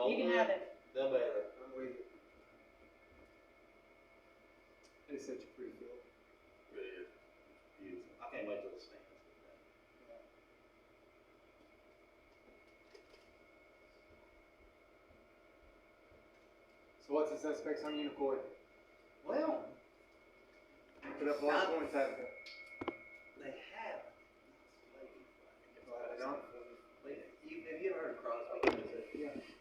You can have it. The better. I'm with you. It's such a pretty field. Really is. Beautiful. I can't wait till the stands. So what's the suspects on Unicorn? Well, Put up a lot of points, haven't they? they have. They don't? Have you ever heard of Crosby? Yeah. It's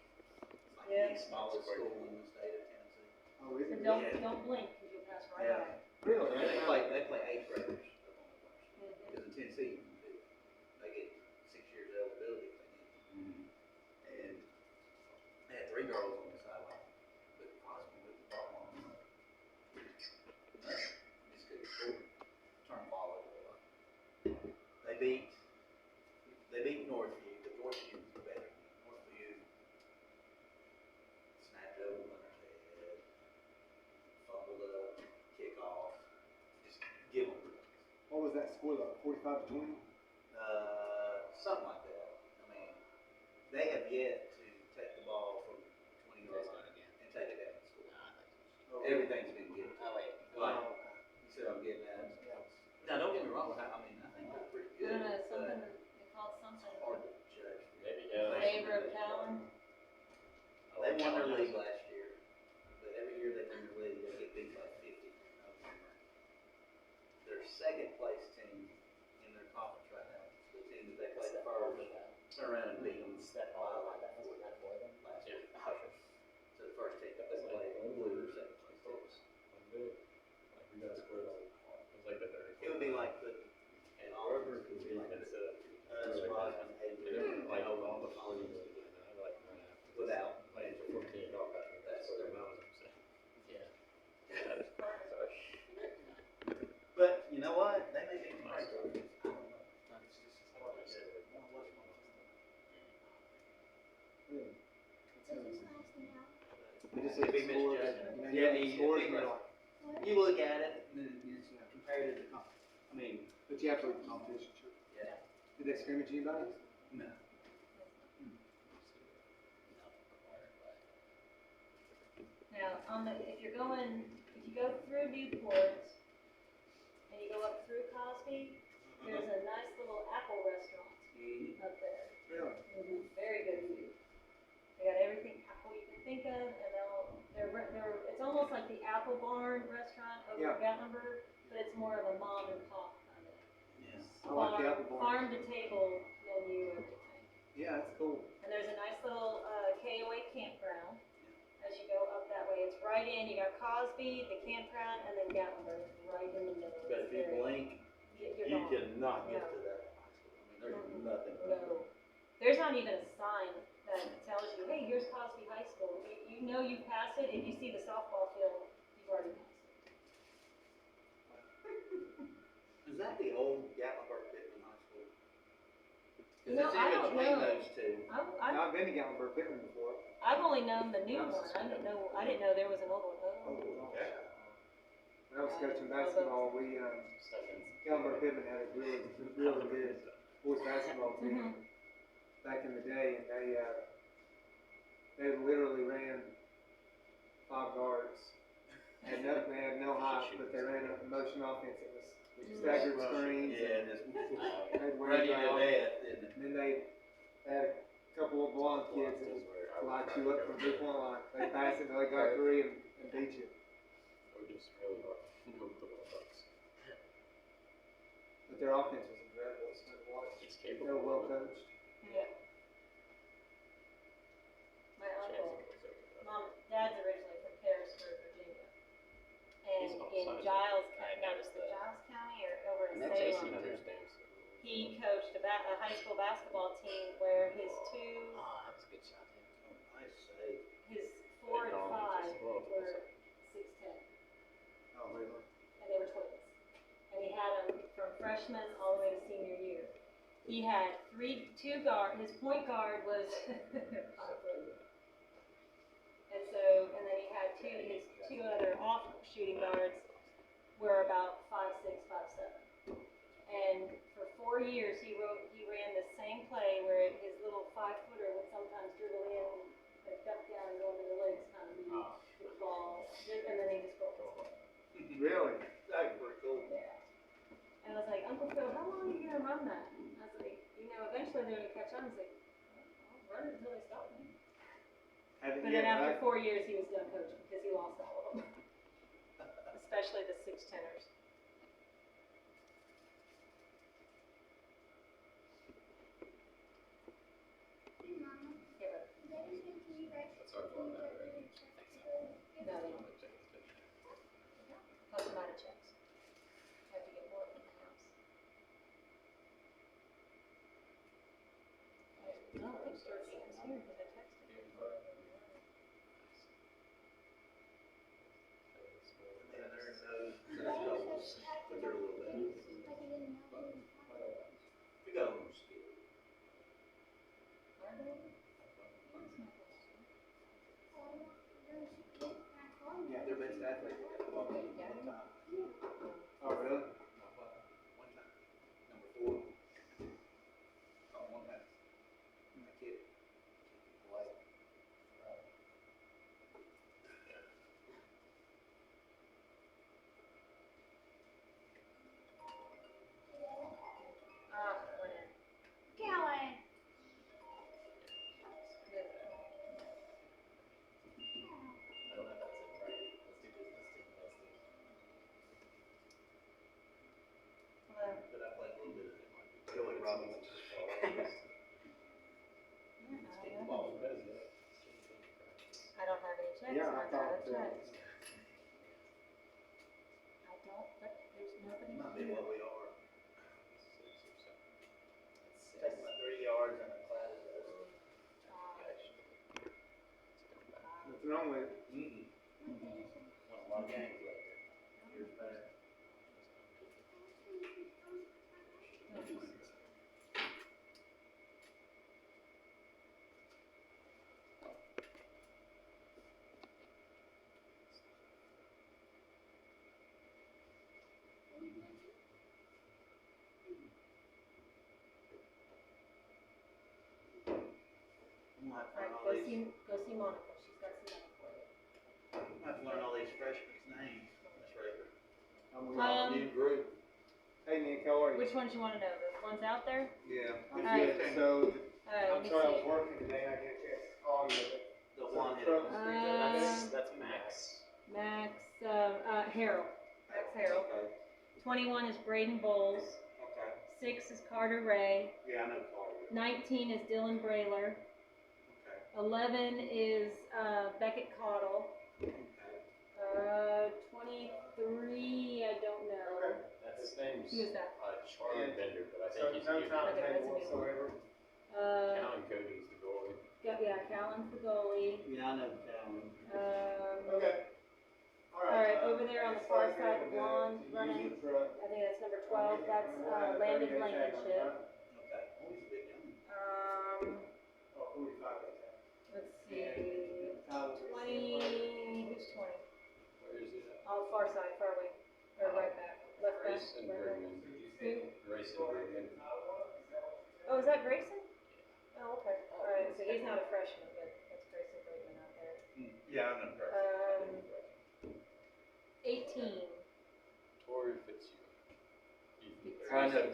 like Yeah. the smallest school in the state of Tennessee. Oh, is it? Don't blink because you'll pass right by it. Really? They play 8th graders up on the varsity. Because in Tennessee, they get 6 years eligibility if they need it. And they had 3 girls on the sideline, but Crosby with the ball on them. Just good school. Turn ball over. They beat Northview, but Northview was better. Northview snapped over Leonard's head, fumbled up, kick off, just give them. What was that score like? 45-20? Something like that. I mean, they have yet to take the ball from 20 yards and take it down and score. Everything's been given. Like you said, I'm getting at. Now, don't get me wrong. I mean, I think they're pretty good. No, something they called something. Hard to judge. Favor of Callan. They won their league last year, but every year they win their league, they get beat by 50. Their second place team in their conference right now, the team that they played first, turn around and beat them by like 40 last year. So the first team that they played blew their second place teams. It would be like the Auburn would be like Rosman, Hayden, like all the without. That's what they're known. But you know what? They may be right. You just It'd said be scores. misjudgment. You know, scores and you're like, You look at it, and then you just compare it to the I mean, but you have to look at the competition, sure. yeah. Did they scrimmage anybody? No. Now, if you go through Newport and you go up through Cosby, there's a nice little apple restaurant up there. Really? Very good food. They got everything apple you can think of, and it's almost like the Apple Barn restaurant over in Gatlinburg, but it's more of a mom and pop kind of Yes. I like the Apple Barn. farm to table menu, everything. Yeah, that's cool. And there's a nice little KOA campground as you go up that way. It's right in. You got Cosby, the campground, and then Gatlinburg right in the middle. But if you blink, you're you gone. cannot get to that high school. I mean, there's nothing. No. There's not even a sign that tells you, hey, here's Cosby High School. You know you passed it. If you see the softball field, you've already passed it. Is that the old Gatlinburg Pittman High School? Because No, it's I in don't between know. those two. I've been to Gatlinburg Pittman before. I've only known the new one. I didn't know there was an old one. When I was coaching basketball, Gatlinburg Pittman had a really good boys basketball team back in the day, and they literally ran 5 guards. They had no height, but they ran a motion offense. It was staggered screens. Yeah, just They'd wear running to death, isn't it? And then they had a couple of blonde kids that would light you up from 3-point line. They pass it until they got 3 and beat you. But their offense was incredible. It's fun to watch. They were well coached. Yeah. My dad's originally from Harrisburg, Virginia. And in Giles County, Giles County or over in Salem, he coached a high school basketball team where his 4 and 5 were 6'10". Oh, really? And they were twins. And he had them from freshman all the way to senior year. He had his point guard was 5 foot. And then he had his 2 other off shooting guards were about 5'6", 5'7". And for 4 years he ran the same play where his little 5-footer would sometimes dribble in, a Haven't But yet, then after but 4 years, he was done coaching because he lost all of them, especially the 6'10"ers. That's our blown out, right? No, they don't. Plus amount of checks. Have to get more in the house. No, I think Georgine is here because I texted her. Yeah, there's those goals, but they're a little bit. We got them still. Are they? Yeah, they're best athletes at the ball game one time. oh really? One time. Number 4. Oh, one time. I kid. Away. Went in. Callan. Good. I don't know if that's it, right? Let's do business, team testing. Hello. But I played a little bit of it. Joey Robinson. I don't know. Well, because it. I don't have any checks. Yeah, I I got thought, a check. I don't, but there's nobody Might be here. what we are. 6 or 7. Take my 3 yards and a class. What's wrong with it? Won a lot of games later. Years back. I'm gonna have to learn all Alright, these. go see Monica. She's got some money for you. I'm gonna have to learn all these freshmen's names. Miss Raker. I'm with New group. Hey Nick, how are you? Which ones you wanna know? The ones out there? Yeah. I'm Alright. good. So, Alright, let I'm me sorry I was see. working today, I didn't get a chance to call you, but The one hit. That's Max. Max, Harold. Max Harold. Okay. 21 is Braden Bowles. Okay. 6 is Carter Ray. Yeah, I know Carter. 19 is Dylan Brayler. Okay. 11 is Beckett Cottle. Okay. 23, I don't know. okay. That's his name's Who is that? Charlie Bender, but I So think he's no a time Okay, that's a table new one. whatsoever. Callan Cody's the goalie. Yeah, Callan's the goalie. Yeah, I know Calvin. Okay. Alright, over there on the far side, the blonde running, I think that's number 12, that's Landon Blankenship. Okay. Oh, he's a big young. Oh, 45 Let's see, 20, who's 20? Where is he at? Oh, far side, far away, or right back, left back. Grayson right back. Bergman. Who? Grayson Bergman. Oh, is that Grayson? Oh, okay, alright, so he's not a freshman, but that's Grayson Brayman out there. Yeah, I know Grayson. 18, Torrey Fitzhugh. I know, that's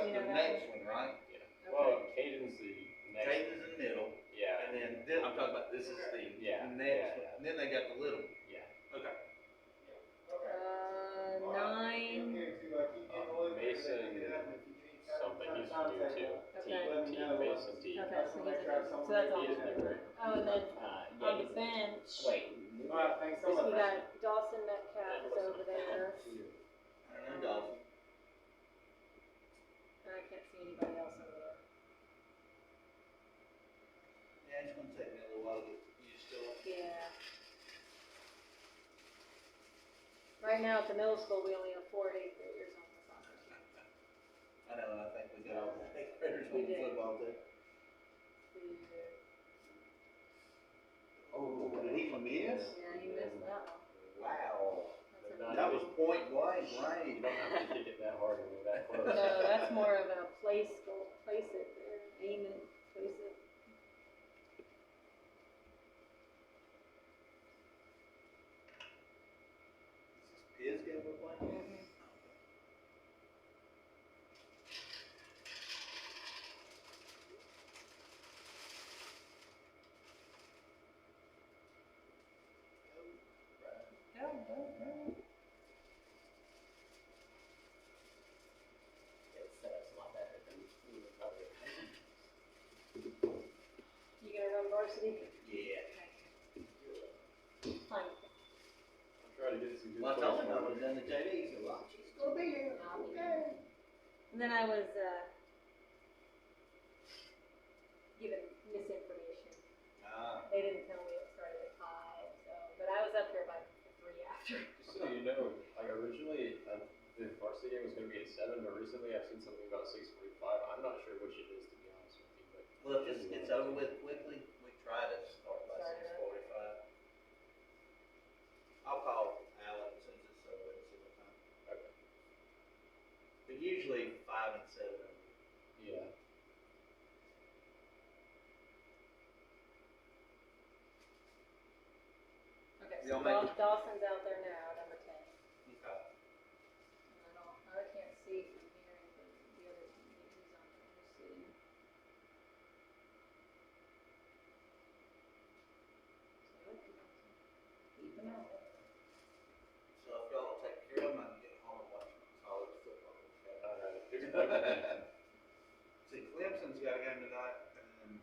You know the that next one, right? Yeah. Well, Caden's the next. Caden's in the middle, Yeah. and then this, I'm talking about, this is the Yeah, next yeah, one, yeah. and then they got the little. Yeah. Okay. 9, Mason something, he's new too. Okay. T Mason T. okay, so he's a, so that's all. He is new, right? Oh, and then Yeah, on the he's- bench, Alright, thanks so we much. got Dawson Metcalf is over there. I don't know Dawson. And I can't see anybody else over there. Yeah, it's gonna take me a little while to get used to it. Yeah. Right now at the middle school, we only have 4 8th graders on the soccer team. I know, and I think we got all the eighth graders on We the did. football too. Oh, did he miss? Yeah, you missed that one. Wow. That's Not That a, was point blank You range. don't have to kick it that hard when you're that close. no, that's more of a place goal, place it there, aim it, place it. Is this Pisgah we're playing? It's set up a lot better than we would probably. You gonna run varsity? Yeah. Fine. I'm trying to get some good Well, I told him I players. would have done the JV, he said, well, she's gonna be here. Okay. And then I was, given misinformation. They didn't tell me it started at 5, so, but I was up here by 3 after. Just so you know, like originally, the varsity game was gonna be at 7, but recently I've seen something about 6:45. I'm not sure which it is, to be honest with you, but. Well, if this gets over with quickly, we try to start by Start it up. 6:45. I'll call Alan as soon as it's over and see what time. Okay. But usually 5 and 7. Yeah. Okay, so Y'all make it. Dawson's out there now, number 10. Okay. And I can't see from here, but the other, he's on there, we'll see. So, keep an eye out. So if y'all will take care of them, I can get home and watch college football. Okay? Alright, figured that. See, Clemson's got a game tonight, and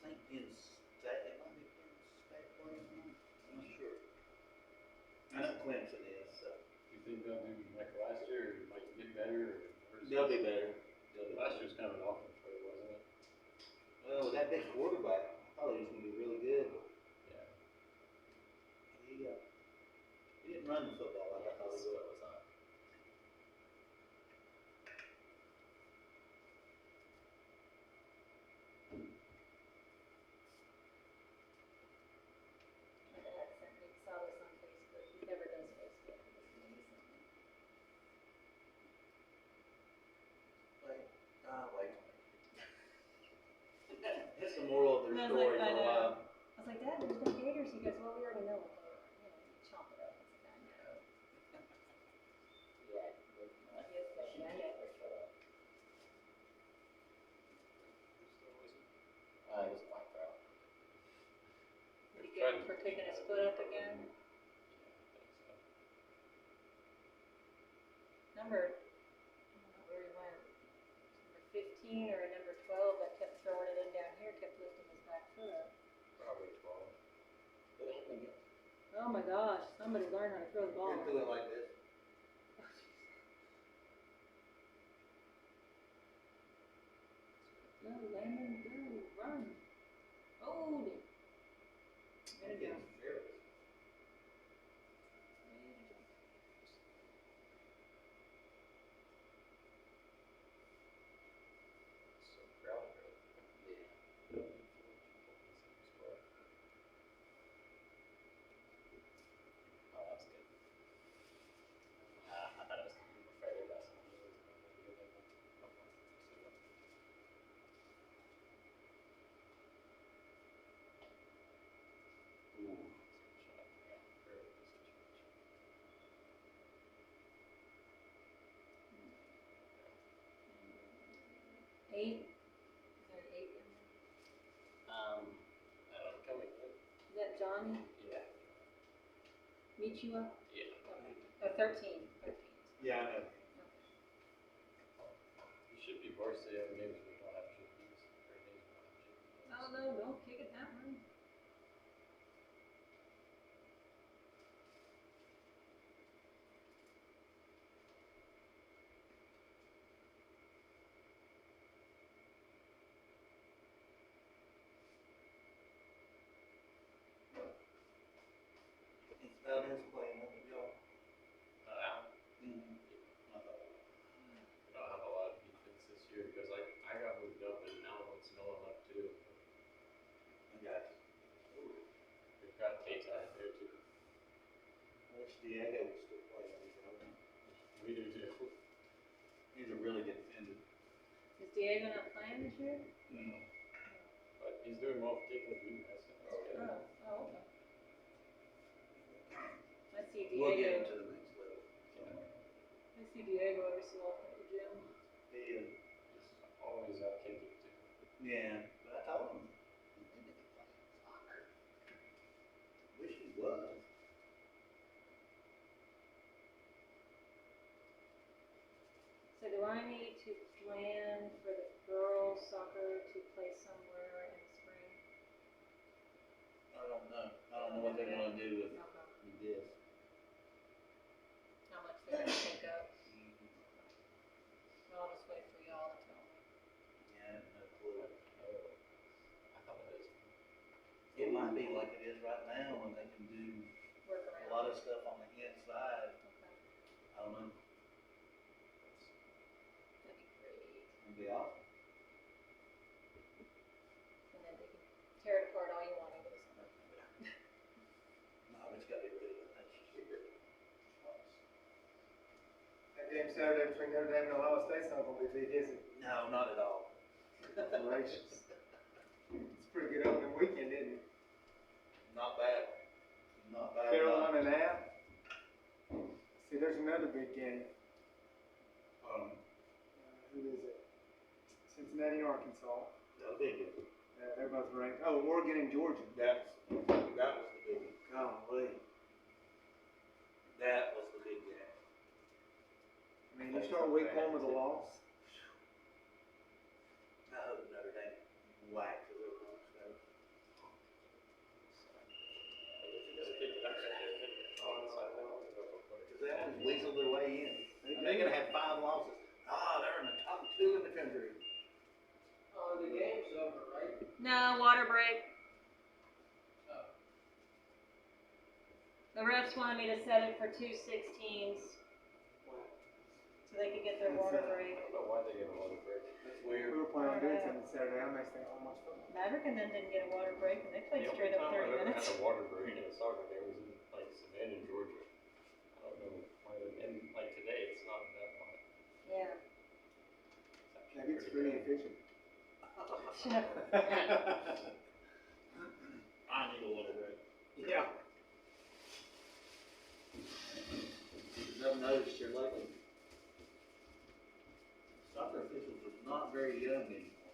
I think Penn State, it might be Penn State playing tonight. I'm not sure. I know Clemson is, so. You think they'll do like last year, or might get better, or? They'll be better. They'll be Last better. year's kind of an awful play, wasn't it? Well, with that big quarterback, I thought he was gonna be really good. Yeah. He didn't run the football like I thought he would. My dad sent me, saw this on Facebook, he never does Facebook, but he sent me. Wait. That's the moral of And their I was story like, for a I know. while. I was like, Dad, there's no gators. He goes, well, we already know what they are. You know, you chomp it up. I was like, I know. Yeah. He is saying, I know. It was a white throw. Did he get him for picking his foot up again? Number, I don't know where he went. Number 15 or number 12 that kept throwing it in down here, kept lifting his back foot up. Probably 12. Oh my gosh, somebody learn how to throw the ball. You're doing it like this. Go, Landon, go, run. Hold it. Way to go. So crowded. Yeah. Oh, that was good. I thought it was going to be fairly less. Ooh. 8? Is there an 8 in there? Coming in. Is that Johnny? Yeah. Michua? Yeah. Okay. 13. 13. Yeah, I know. You should be varsity on games we don't have GPs. Or games we don't have GPs. Oh no, don't kick it that way. It's about his playing up at y'all. Alan? Mm-hmm. I thought. We don't have a lot of defense this year because I got moved up and now it's Nolan up too. I got you. We've got Tate out there too. I wish Diego was still playing. We do too. He's a really good defender. Is Diego not playing this year? No. But he's doing well for taking the boot. That's good. Oh, okay. I see We'll get Diego. into the next level. I see Diego every so often at the gym. He is. He's always out kicking too. Yeah, but I told him. He need to be playing soccer. Wish he was. I need to plan for the girls soccer to play somewhere in the spring? I don't know what they're gonna do with this. How much they're gonna take up? Well, I'll just wait for y'all to tell me. Yeah, no clue. I thought it was. It might be like it is right now, when they can do Work a around. lot of stuff on the inside. Okay. I don't know, That'd be great. it'd be awesome. And then they can tear it apart all you want over the summer. No, it's gotta be really good. That game Saturday between Notre Dame and Ohio State's not gonna be big, is it? No, not at all. Gracious. It's a pretty good opening weekend, isn't it? Not bad. Not bad at all. Carolina now. See, there's another big game. Who is it? Cincinnati, Arkansas. The big one. They're both ranked. Oh, Oregon and Georgia. That was the big one. Golly. That was the big game. I mean, you start week one with a loss. I hope Notre Dame whacked the little ones, though. Because they always weasel their way in. They're gonna have 5 losses. They're in the top 2 in the country. Oh, the game's over, right? No, water break. The refs wanted me to set it for 2:16s. So they could get their water break. I don't know why they gave a water break. That's We weird. were planning on doing something Saturday. I may think how much fun. Maverick and them didn't get a water break and they played The only straight up time 30 I've ever minutes. had a water break in a soccer game was in like Savannah, Georgia. I don't know why, and like today it's not that hot. Yeah. It's actually Maybe it's pretty efficient. I need a water break. Yeah. I've noticed here lately, soccer officials are not very young anymore.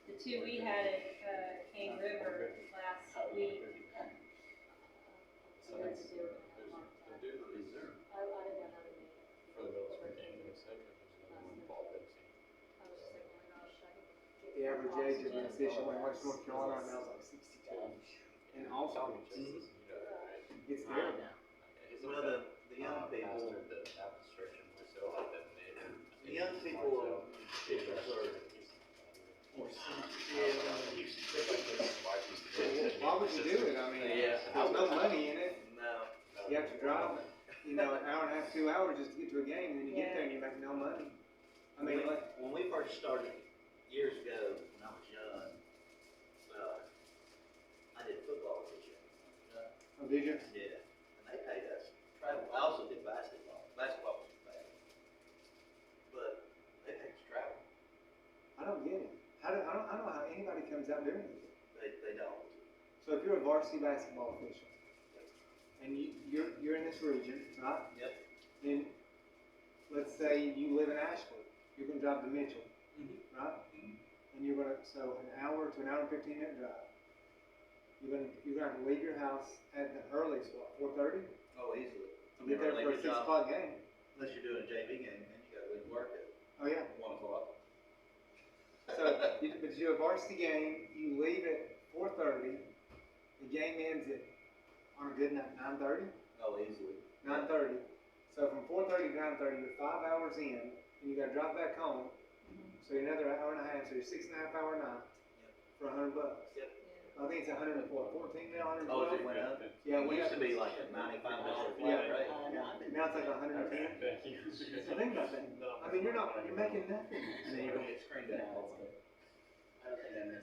The two we had at Cane River last week. So That's it's, zero. the dude that is there I didn't know how to make it. for the middle school game in the center, there's another one called Pepsi. I was just like, oh my gosh, I could. The average age of an official in West North Carolina now is like 62. And also, Tommy Jesus, you know that, right? it's there. Isn't Well, that, the young people, pastor of the Baptist church in Brazil, like that neighbor? the young people are more sensitive. Why would you do it? I mean, Yeah. there's no money in it. No. You have to drive, an hour and a half, 2 hours just to get to a game, and then you get there and you make no money. I mean, like, When we first started years ago, when I was young, I did football this year. oh, did you? Yeah, and they paid us travel. I also did basketball. Basketball was bad, but they paid us travel. I don't get it. I don't know how anybody comes out doing it. They don't. So if you're a varsity basketball official, and you're in this region, right? Yep. Then, let's say you live in Ashford, you're gonna drive to Mitchell, right? And you're gonna, so an hour to an hour and 15-minute drive. You're gonna have to leave your house at the earliest, what, 4:30? Oh, easily. To get there for a 6 o'clock game. Unless you're doing a JV game, then you gotta leave work at Oh, yeah. 1 o'clock. So, but you do a varsity game, you leave at 4:30, the game ends at, on a good night, 9:30? Oh, easily. 9:30. So from 4:30 to 9:30, you're 5 hours in, and you gotta drive back home. So you're another hour and a half, so you're 6.5 hour night for $100. Yep. I think it's 114 now, 112. Oh, it went up? Yeah, It we used have to be like a $95 flat Yeah. rate. Now it's like 110. Thank you. So think about that. I mean, you're making nothing. And then you're gonna get screened out.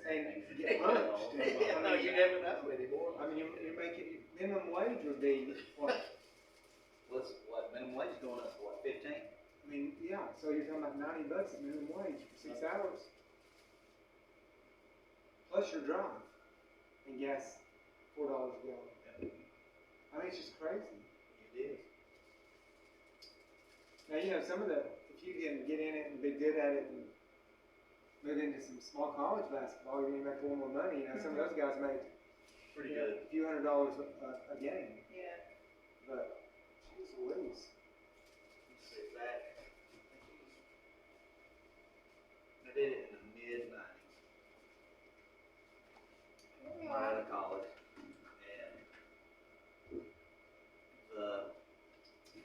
And get punched. Yeah, no, you never know anymore. I mean, you're making, minimum wage would be, what? What, minimum wage is going up to what, 15? I mean, yeah, so you're talking about $90 at minimum wage for 6 hours. Plus your drive and gas, $4 a gallon. I mean, it's just crazy. It is. Now, some of if you can get in it and be good at it and move into some small college basketball, you're gonna make a little more money. Some of those guys make Pretty good. a few $100s a game. Yeah. But, jeez Louise. did it in the mid-90s. Right out of college. And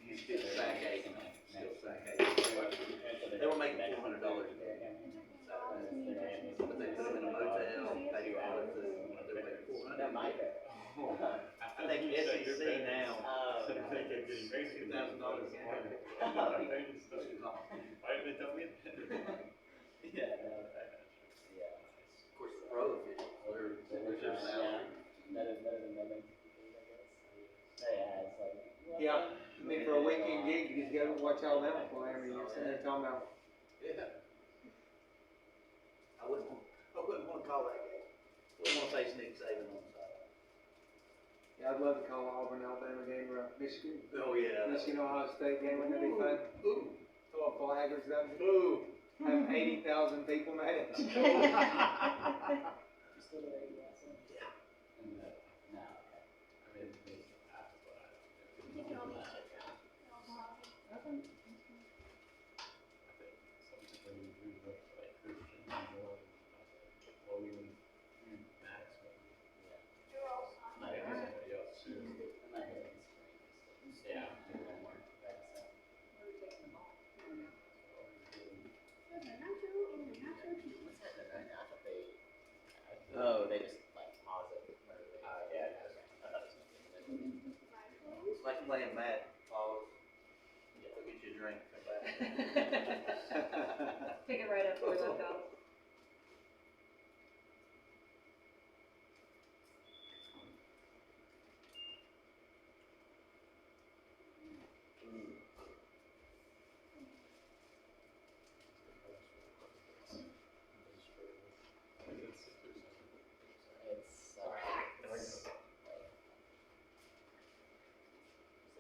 you still sack 8, still sack 8. They were making $400 a day. But they put them in a motel, paid for all the food, they were making $400. That might be. I think SEC now, I think it's $2,000 a game. Why did they tell me? Yeah. Yeah. Of course, the pro officials, they're just salary. Better than them, I guess. Yeah, it's like. Yeah, I mean, for a weekend gig, you just go watch Alabama play. I mean, you're sitting there talking about, Yeah. I wouldn't want to call that game. Wouldn't want to say Nick Saban on the side. yeah, I'd love to call Auburn, Alabama game or a Michigan, Oh, yeah. Ohio State game. Wouldn't that be fun? Ooh. Throw a flag or something. Ooh. Have 80,000 people mad at you. You still there, you got some? Yeah. No, okay. I mean, it's half of what I don't do. You can always check it out. I think something you do with like Christian Joel, Logan, Maxwell. You're all signed. I think somebody else too. I'm not here this spring. Yeah. Oh, they just like pause it. Yeah. It's like playing Madden. Pause. Go get you a drink, come back. Pick it right up where it's left off.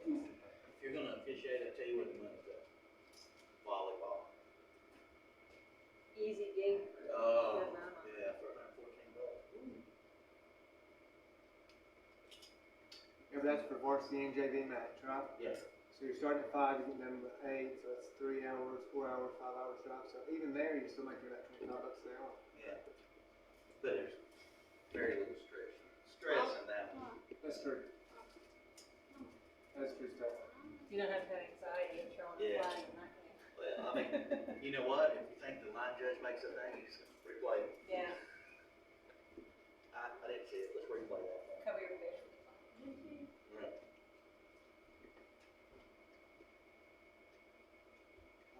If you're gonna officiate, I tell you what the money's at. Volleyball. Easy gig. Oh, Good amount. yeah, for $114. Yeah, but that's for varsity and JV match, right? Yes. So you're starting at 5, you're getting them at 8, so it's 3 hours, 4 hours, 5 hours drive. So even there, you're still making about $25 an hour. Yeah. But there's very little stress. Stress in that one. That's true. That's true stuff. You don't have to have anxiety of throwing a Yeah. flag and that kind Well, I mean, you know what? If you think the line judge makes a thing, you just replay it. Yeah, I didn't see it. Let's replay that. cover your fish. Right.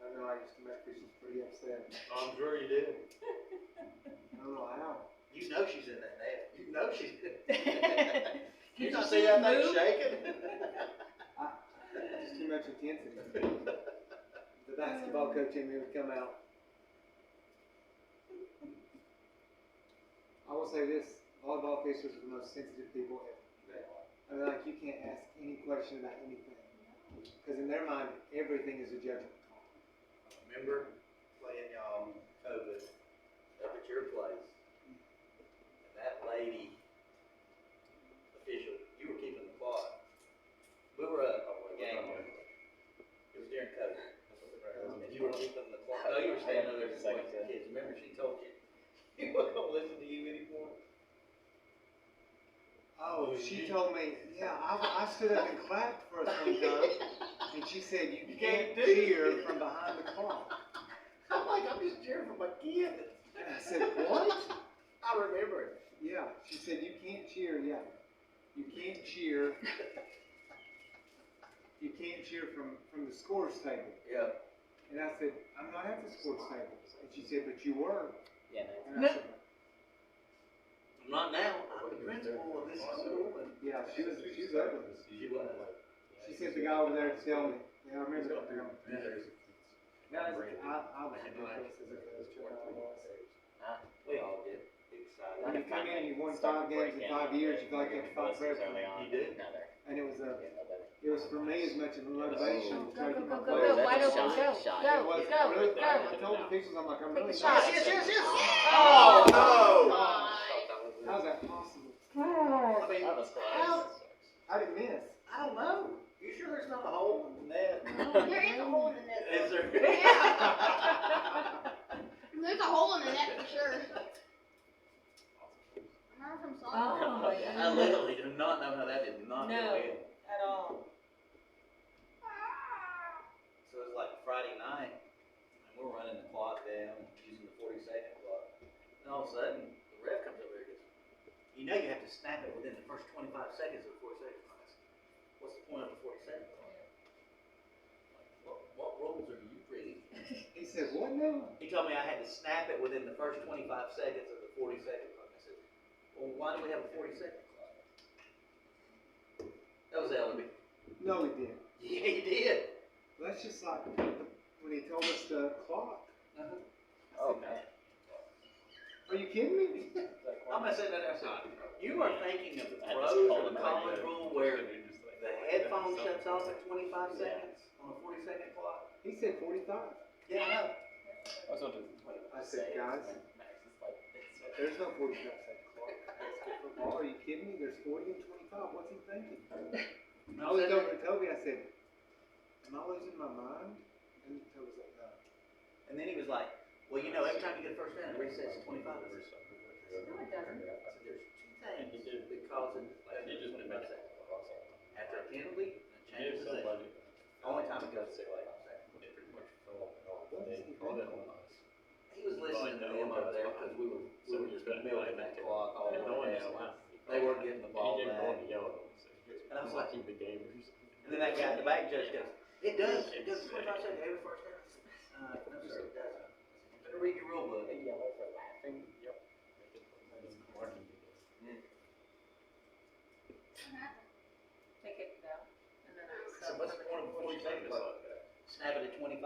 I know I used to make Christians pretty upset. I'm sure you did. I don't know how. You know she's in that net. You know she's in that. Did You you not see see that it thing move? shaking? Just too much intensity. The basketball coach in me would come out. I will say this, volleyball officials are the most sensitive people ever. I mean, like, you can't ask any question about anything. Because in their mind, everything is a judgment call. Remember playing y'all COVID up at your place? And that lady official, you were keeping the clock. We were at a game. It was during COVID. And you were keeping the clock. No, you were standing over there with the kids. Remember she told you, you weren't gonna listen to you anymore? Oh, she told me, yeah, I stood up and clapped for us one time. And she said, you can't cheer from behind the clock. I'm like, I'm just cheering for my kids. And I said, what? I remember it. Yeah, she said, you can't cheer, yeah. You can't cheer. You can't cheer from the scores table. Yeah. And I said, I'm not at the scores table. And she said, but you were. Yeah, And I said, I'm not now. I'm the principal of this school. And yeah, she was ugly. she was. She said the guy over there to tell me. Yeah, I remember that now. Yeah. Guys, I was ridiculous as a coach. I was. We all get excited. When you come in and you won 5 games in 5 years, you feel like you have to fight forever. You did? And it was for me as much of a motivation to try to get my Go, players. wide open, go, It go, was go, really, go. I told the officials, I'm like, I'm really Take a shot. sorry. Yes. Oh, no! How is that possible? I mean, that was how? close. I didn't miss. I don't know. You sure there's not a hole in the net? There is a hole in the net. Is there? There's a hole hole in the net for sure. Remember from softball? Oh, I literally do not know how that did not No. go in. At all. So it's like Friday night, and we're running the clock down, using the 40-second clock. And all of a sudden, the ref comes over here and goes, you know you have to snap it within the first 25 seconds of the 40-second clock. I said, what's the point of the 40-second clock? Like, what rules are you reading? He said, what now? He told me I had to snap it within the first 25 seconds of the 40-second clock. I said, well, why do we have a 40-second clock? That was Ellerby. No, he didn't. Yeah, he did. That's just like when he told us the clock. Oh, Are you kidding me? I'm gonna say that outside. You are thinking of the pros of the college rule where the headphone shuts off at 25 seconds on a 40-second clock. He said 45. Yeah, I know. I said, guys, there's no 45-second clock. Football. Are you kidding me? There's 40 and 25. What's he thinking? I was over to Toby. I said, am I losing my mind? And Toby's like, no. And then he was like, well, you know, every time you get a first down, it resets to 25. No, it doesn't. I said, there's two things that cause it to just 25 seconds. After a penalty, it changes the possession. Only time it goes to 25 seconds. He was listening to them over there because we were milking that clock all the way down. They weren't getting the ball back. And I was like, and then that guy at the back judge goes, it does 25 seconds every first down. No, sir, it doesn't. You better read your rule book. Yellow for laughing. Yep. They kicked it out. And then I So what's the point of 40 seconds? Snap it at 25.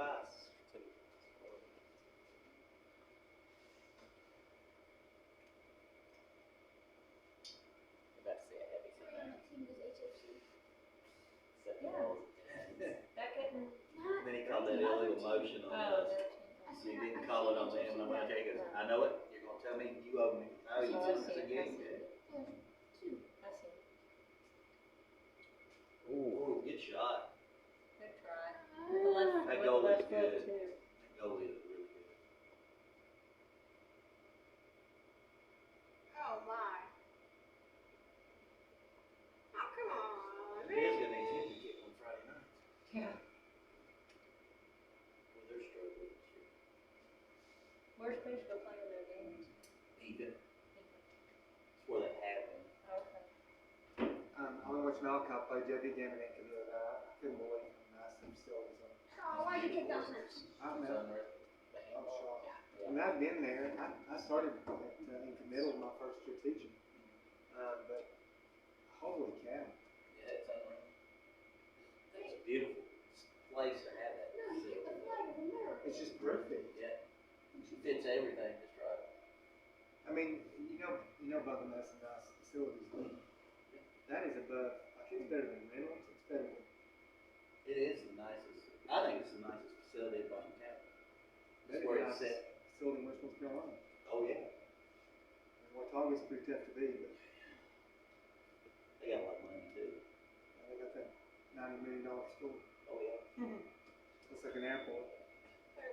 That's the heavy So we're on a team with HFC. Beckett and. Then he called that illegal motion on us. So he didn't call it on them, and I'm gonna tell you, he goes, I know it, you're gonna tell me you owe me. I owe you Oh, I this see, again. I see. Ooh, good shot. Good try. With the left, That with goal the is left foot good. too. That goalie is really good. Oh my. Oh, come on, He is man. gonna need to get one Friday night. Yeah. Well, they're struggling this year. Where's Pisgah playing their games? Even, it's where they have them. Okay. I only watched Malachi play JV Dominic the other night. I couldn't believe how nice them facilities are. Oh, why'd you kick those nuts? I'm It's out. unreal. I'm shocked. And I've been there. I started in middle of my first year teaching. But holy cow. Yeah, it's unreal. It's a beautiful place to have that. No, you hit the flag of America. It's just perfect. Yeah, fits everything just right. I mean, you know, Buckham has some nice facilities. That is above. Like it's better than Reynolds. It's better than. It is the nicest, I think it's the nicest facility in Boston County. It's Better where than it's nice set. facility in West North Carolina. Oh, yeah. And Watauga's pretty tough to beat, but They got a lot of money too. they got that $90 million school. Oh, yeah. Looks like an airport.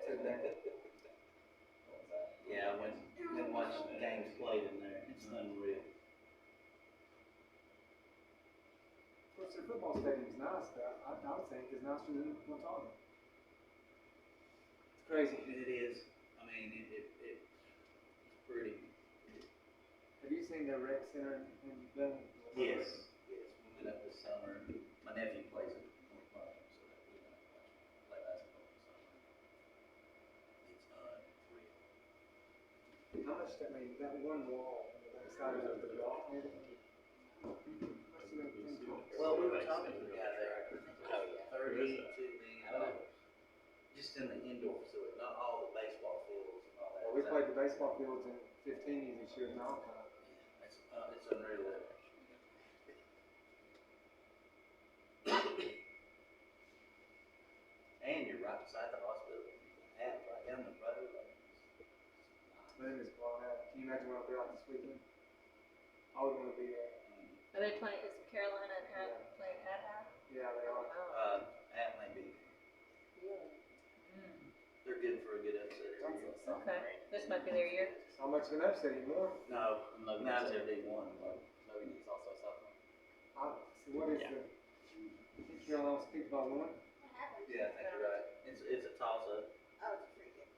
Sitting there. Yeah, I went and watched games played in there. It's unreal. Of course, their football stadium's nice, but I would think it's nicer than Watauga. It's crazy. It is. I mean, it's pretty. Have you seen the rec center in Belleville? Yes. Yes. We went up this summer. My nephew plays at North Boston, so that we went up and play basketball this summer. It's unreal. How much, I mean, that one wall on the back side of the block, must have been 10 tons. Well, we were talking to the guy there. Oh, yeah. $32 million. Just in the indoor facility, not all the baseball fields and all that. Well, we played the baseball fields in 15 this year in Malachi. It's unreal. And you're right beside the hospital. And right down the road. Moon is blown out. Can you imagine what I'll be like this weekend? I would want to be there. Are they playing, is Carolina and App playing at App? Yeah, they are. Oh. At maybe. Really? They're good for a good upset. Okay. This might be their year. It's not much of an upset anymore. No, Logan now is they're D1. Logan is also a sophomore. So what is Yeah. the Carolina speak by one? What happened? Yeah, I think you're right. It's a toss up. Oh, it's a free kick.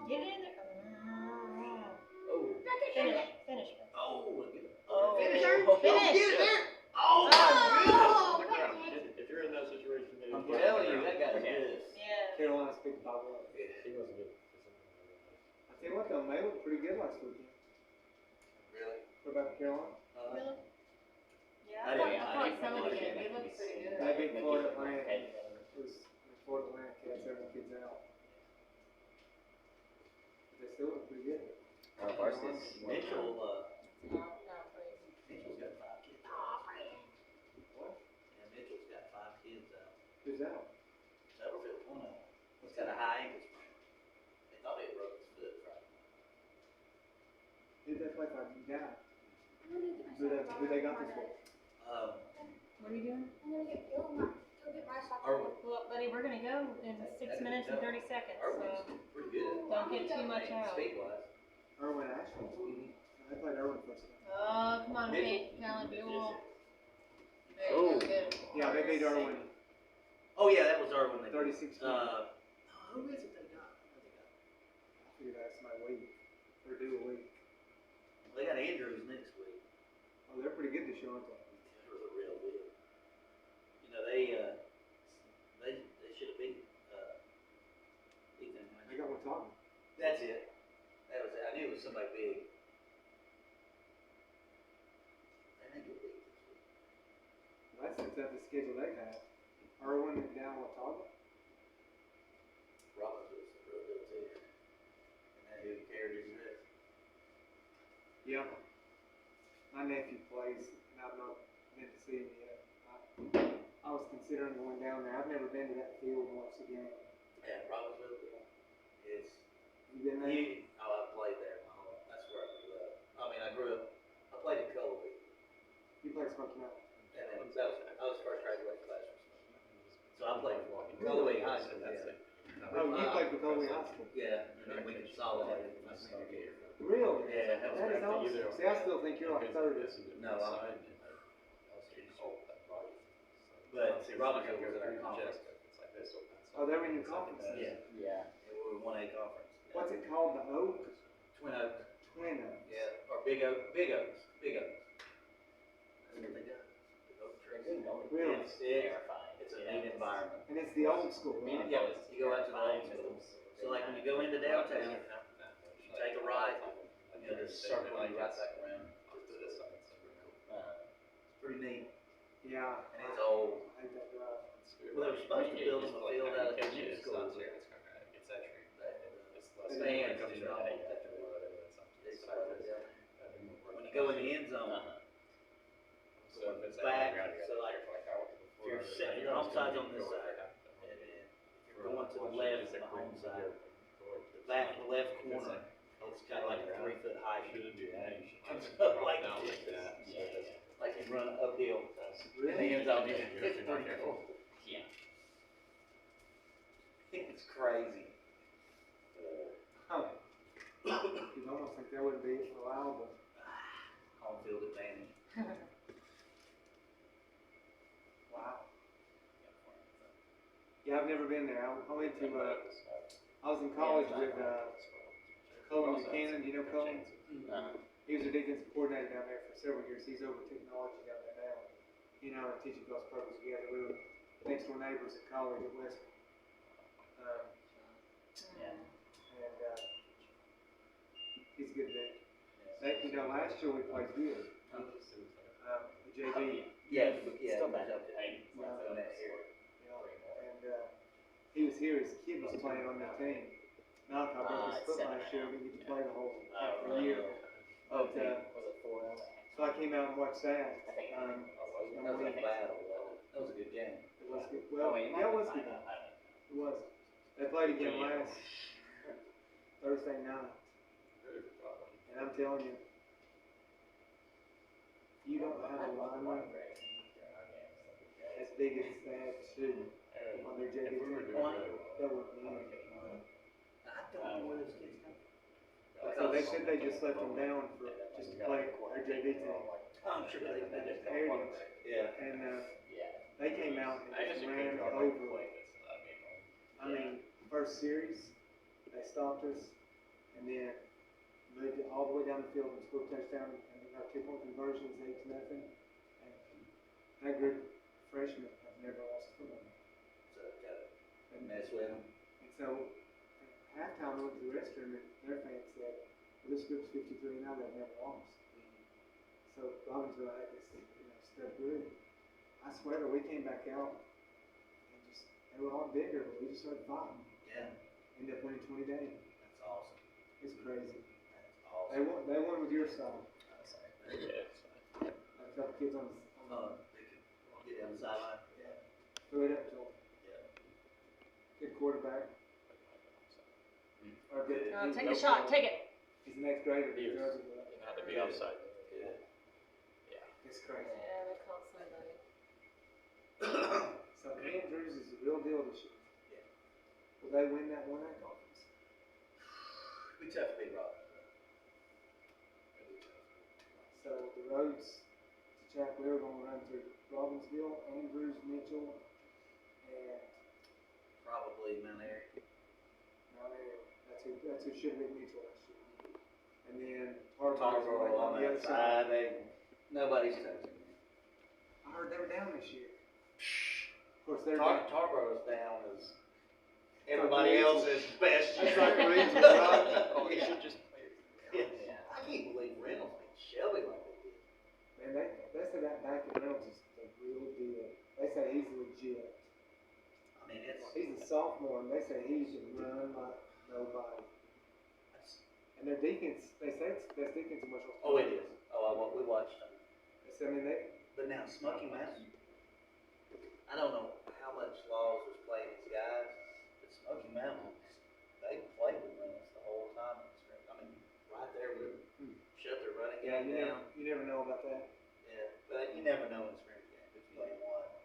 Get in there. Oh. Finish. Finish. Oh. Oh. Finish. Finish. Get it there. Oh, Oh, Look what around. the heck? If you're in that situation, maybe I'm just telling look you, around. that guy's good. Yeah. Carolina speak by one. He wasn't good. I tell you what though, they looked pretty good last weekend. Really? What about Carolina? Really? Yeah. I didn't- I thought some of them. They looked pretty good. They beat Florida Atlantic. It was Florida Atlantic had several kids out. But they still look pretty good. Varsity's Mitchell, Not crazy. Mitchell's got 5 kids. What? Yeah, Mitchell's got 5 kids out. Who's out? Severfield's one of them. He's got a high ankle sprain. They thought he had broke his foot, right? Who'd they play for? Yeah. I'm gonna get myself Who they got a this soccer week? What are you doing? I'm gonna go get my soccer Irwin. ball. Well, buddy, we're gonna go in 6 minutes and 30 seconds, Irwin's so pretty good. don't get too much out. Speed-wise. Irwin Ashland. They played Irwin first. Oh, come on, Pete, Callan, do all. There you Oh. go, good. Yeah, they beat Irwin Oh, yeah, that was Irwin. They- 36-20. Who is it they got? I figured that's my week. Or do a week. They got Andrews next week. Oh, they're pretty good this year, aren't they? That was a real deal. You know, they should have beat, Ethan. They got one talking. That's it. That was it. I knew it was somebody big. They didn't get beat this week. Well, that's the toughest schedule they have. Irwin and down Watauga. Rollins was a real deal too. And that dude carried his wrist. Yeah. My nephew plays, and I've not been to see him yet. I was considering going down there. I've never been to that field and watched the game. Yeah, Rollins is. You been there? I played there. That's where I grew up. I mean, I played in Colby. You played Smoky Mountain. And then I was first graduate class. So I played in Colby High School. Yeah. Oh, you played for Colby High School. Yeah, and then we consolidated my senior year. Really? Yeah, that was That is awesome. See, I still think you're like third. No, But see, Robinson was in our conference. Oh, they're in your conference? Yeah. Yeah. And we were 1A conference. What's it called? The Oak? Twin Oaks. Twin Oaks. Yeah, or Big Oaks. That's what they got. Big Oak trees. Really? It's a neat environment. And it's the old school, right? Yeah, you go out to the old school. So like when you go into downtown, you take a right, you know, just circle and right back around. It's pretty neat. Yeah. And it's old. I hate that drive. Well, they were supposed to build them a field out at the new school. Fans do not want that to work. When you go in the end zone, So if it's back, back, so like, if you're sitting, your home side's on this side, and then if you're going to the left on the home side, back in the left corner, it's got like a 3-foot high shoot. Comes up like this. Like you run uphill. In the end zone, it's pretty cool. Yeah. It's crazy. Huh. You'd almost think that wouldn't be allowable. Home field advantage. Wow. Yeah, I've never been there. I went to, I was in college with, Cullen Buchanan. Do you know Cullen? He was a defensive coordinator down there for several years. He's over technology down there now. He and I were teaching those programs together. We were next door neighbors at college at West. And he's a good dude. You know, last year we played good. The JV. Yeah, Still bad. You know, and he was here. His kid was playing on that team. Malachi broke his foot last year. We didn't get to play the whole half a year. But Was it 4? so I came out and watched that. That was a battle. That was a good game. It was good. Well, yeah, it was good. It was. They played again last Thursday night. And I'm telling you, you don't have a lineman as biggest they had student on their JV If we were team. doing really well. That would be. I don't know where those kids come from. So they said they just left them down for just to play our JV team. I'm sure they did. Heritage. Yeah. And Yeah. they came out and I guess just you ran could go over. play this, I mean, first series, they stopped us, and then moved it all the way down the field and scored a touchdown, and then our two-point conversions, 8-0. And that group of freshmen have never lost a football. So got to And, mess with them. and so, at halftime, I went to the restroom, and their fans said, well, this group's 53 now, they've never lost. So Robbinsville had this, step group. I swear, we came back out, and just, they were all bigger, but we just started fighting. Yeah. Ended up winning 20 days. That's awesome. It's crazy. That's awesome. They won with your side. Yeah, it's fine. A couple kids on the, They could get down the sideline. yeah, threw it up to them. Yeah. Good quarterback. Or good. Take the shot, take it. He's the next grader. He was- throws it up. It had to be offside. Good. It's crazy. Yeah, they called somebody. So Andrews is the real deal this year. Yeah. Will they win that 1A conference? It'd be tough to beat Rob. So the roads to Chappell, we're gonna run through Robbinsville, Andrews, Mitchell, and Probably Mount Airy. Mount Airy. That's who should have been Mitchell last year. And then Tarboro Tarboro on the that other side. side, nobody's touching them. I heard they were down this year. Of course, they're down. Tarboro's down as everybody else's best year. That's like Regional, right? Oh, you Yeah. should just play it. Yeah. I can't believe Reynolds beat Shelby like they did. Man, they say that back at Reynolds is the real deal. They say he's legit. I mean, it's. He's a sophomore, and they say he should run like nobody. And their defense, they say it's the best defense in Western. Oh, it is. Oh, we watched them. I mean, But now Smoky Mountain, I don't know how much Laws was playing these guys, but Smoky Mountain, they played with Reynolds the whole time. I mean, right there with them. Shut their running yeah, game down. you never know about that. Yeah, but you never know in scrimmage game who's playing what.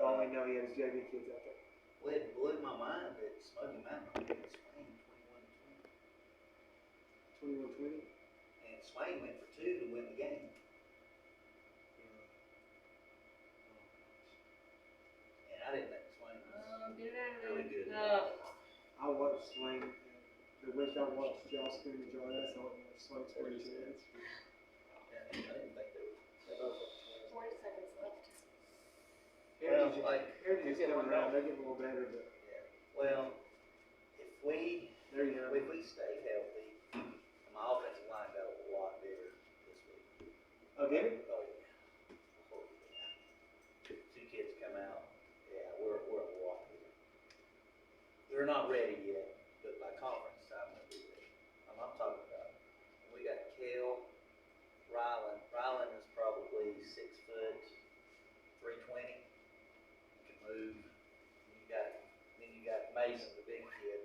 All we know, he had his JV kids out there. Well, it blew my mind that Smoky Mountain beat Swain 21-20. 21-20. And Swain went for 2 to win the game. And I didn't think Swain was Get it out of really there. good. I watched Swain, the week I watched y'all scrimmage all that, so I watched Swain scrimmage. Yeah, I didn't think they were. 40 seconds left. Heritage, like, Heritage is coming around, they're getting a little better, but Yeah. Well, if we they're young. if we stay healthy, my offensive line got a lot bigger this week. Oh, did it? Oh yeah. Oh, yeah. 2 kids come out. Yeah, we're a lot bigger. We're not ready yet, but by conference time we'll be ready. I'm talking about. We got Kale, Ryland. Ryland is probably 6 foot, 320. He can move. Then you got Mason, the big kid.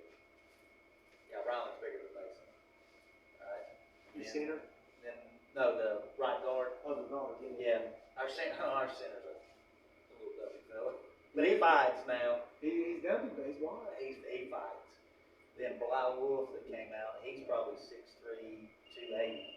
Yeah, Ryland's bigger than Mason. Alright. You Then- seen her? Then, no, the right guard. Oh, the guard, Yeah, our center's a little dopey fella. But he fights now. He's done, but he's wide. He fights. Then Bly Wolf that came out, he's probably 6'3", 280.